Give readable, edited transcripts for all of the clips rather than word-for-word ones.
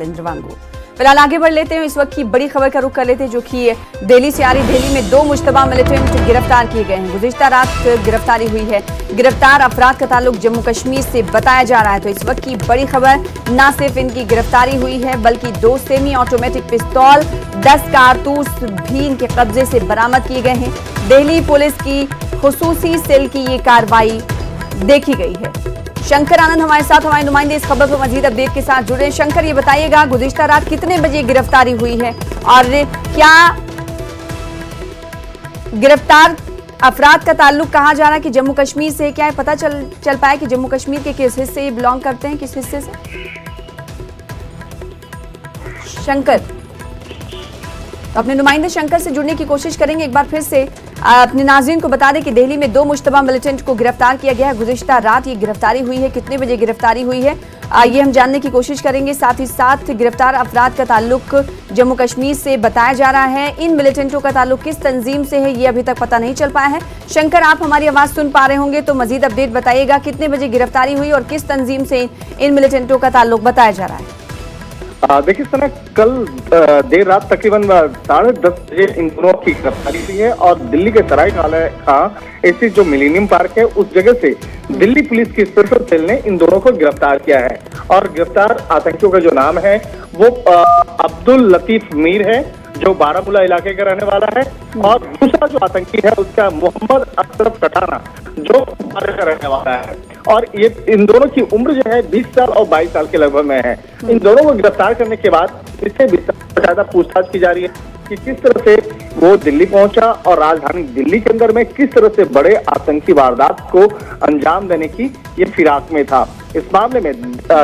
वांगू। फिलहाल आगे बढ़ लेते हैं, इस वक्त की बड़ी खबर का रुख कर लेते हैं जो कि दिल्ली से आ रही। दिल्ली में 2 मुश्तबा मिलिटेंट गिरफ्तार किए गए हैं। गुज़िश्ता रात गिरफ्तारी हुई है। गिरफ्तार अफराद का ताल्लुक जम्मू कश्मीर से बताया जा रहा है। तो इस वक्त की बड़ी खबर, न सिर्फ इनकी गिरफ्तारी हुई है बल्कि 2 सेमी ऑटोमेटिक पिस्तौल, 10 कारतूस भी इनके कब्जे से बरामद किए गए हैं। दिल्ली पुलिस की खुसूसी सेल की ये कार्रवाई देखी गई है। शंकर आनंद हमारे साथ, हमारे नुमाइंदे इस खबर पर मजीद अपडेट के साथ जुड़े हैं। शंकर, ये बताइएगा गुज़िश्ता रात कितने बजे गिरफ्तारी हुई है और क्या गिरफ्तार अफराद का ताल्लुक कहा जा रहा है कि जम्मू कश्मीर से? क्या पता चल पाया कि जम्मू कश्मीर के किस हिस्से ये बिलोंग करते हैं, किस हिस्से से? शंकर, अपने नुमाइंदे शंकर से जुड़ने की कोशिश करेंगे। एक बार फिर से अपने नाज़रीन को बता दें कि दिल्ली में 2 मुश्तबा मिलिटेंट को गिरफ्तार किया गया है। गुज़िश्ता रात ये गिरफ्तारी हुई है। कितने बजे गिरफ्तारी हुई है ये हम जानने की कोशिश करेंगे। साथ ही साथ गिरफ्तार अफराद का ताल्लुक जम्मू कश्मीर से बताया जा रहा है। इन मिलिटेंटों का ताल्लुक किस तंजीम से है ये अभी तक पता नहीं चल पाया है। शंकर, आप हमारी आवाज़ सुन पा रहे होंगे तो मजीद अपडेट बताइएगा, कितने बजे गिरफ्तारी हुई और किस तंजीम से इन मिलिटेंटों का ताल्लुक बताया जा रहा है? देखिए सना, कल देर रात तकरीबन 10:30 बजे इन दोनों की गिरफ्तारी हुई है और दिल्ली के सराय खां स्थित जो मिलेनियम पार्क है उस जगह से दिल्ली पुलिस की स्पेशल सेल ने इन दोनों को गिरफ्तार किया है। और गिरफ्तार आतंकियों का जो नाम है वो अब्दुल लतीफ मीर है, जो बारामूला इलाके का रहने वाला है, और दूसरा जो आतंकी है उसका मोहम्मद अशरफ कटाना, जो भारत का रहने वाला है। और ये इन दोनों की उम्र जो है 20 साल और 22 साल के लगभग में है। इन दोनों को गिरफ्तार करने के बाद इससे ज्यादा पूछताछ की जा रही है कि किस तरह से वो दिल्ली पहुंचा और राजधानी दिल्ली के अंदर में किस तरह से बड़े आतंकी वारदात को अंजाम देने की ये फिराक में था। इस मामले में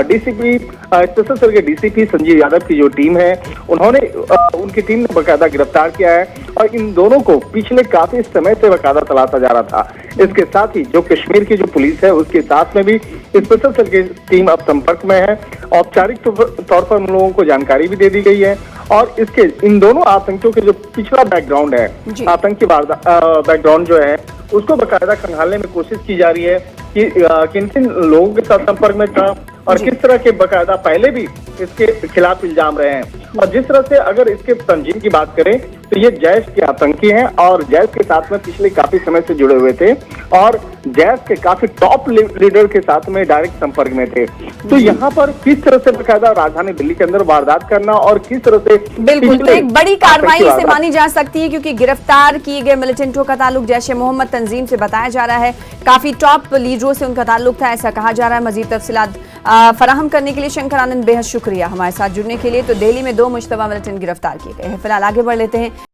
डीसीपी स्पेशल सेल के डीसीपी संजीव यादव की जो टीम है उनकी टीम ने बकायदा गिरफ्तार किया है और इन दोनों को पिछले काफी समय से बकायदा तलाशा जा रहा था। इसके साथ ही जो कश्मीर की जो पुलिस है उसके साथ में भी स्पेशल सेल की टीम अब संपर्क में है। औपचारिक तौर पर उन लोगों को जानकारी भी दे दी गई है और इसके इन दोनों आतंकियों के जो पिछला बैकग्राउंड है, आतंकी बैकग्राउंड जो है उसको बकायदा खंगालने में कोशिश की जा रही है कि किन किन लोगों के साथ संपर्क में था और किस तरह के बकायदा पहले भी इसके खिलाफ इल्जाम रहे हैं। और जिस तरह से अगर इसके तंजीम की बात करें तो ये जैश के आतंकी हैं और जैश के साथ में पिछले काफी समय से जुड़े हुए थे और जैश के काफी टॉप लीडर के साथ में डायरेक्ट संपर्क में थे। तो यहाँ पर किस तरह से बकायदा राजधानी दिल्ली के अंदर वारदात करना और किस तरह से बिल्कुल तो एक बड़ी कार्रवाई से मानी जा सकती है, क्योंकि गिरफ्तार किए गए मिलिटेंटों का ताल्लुक जैश ए मोहम्मद तंजीम से बताया जा रहा है। काफी टॉप लीडरों से उनका ताल्लुक था, ऐसा कहा जा रहा है। मजीद तफसीलात फराहम करने के लिए शंकर आनंद बेहद शुक्रिया हमारे साथ जुड़ने के लिए। तो दिल्ली में 2 मुश्तबा मिलिटेंट गिरफ्तार किए गए हैं। फिलहाल आगे बढ़ लेते हैं।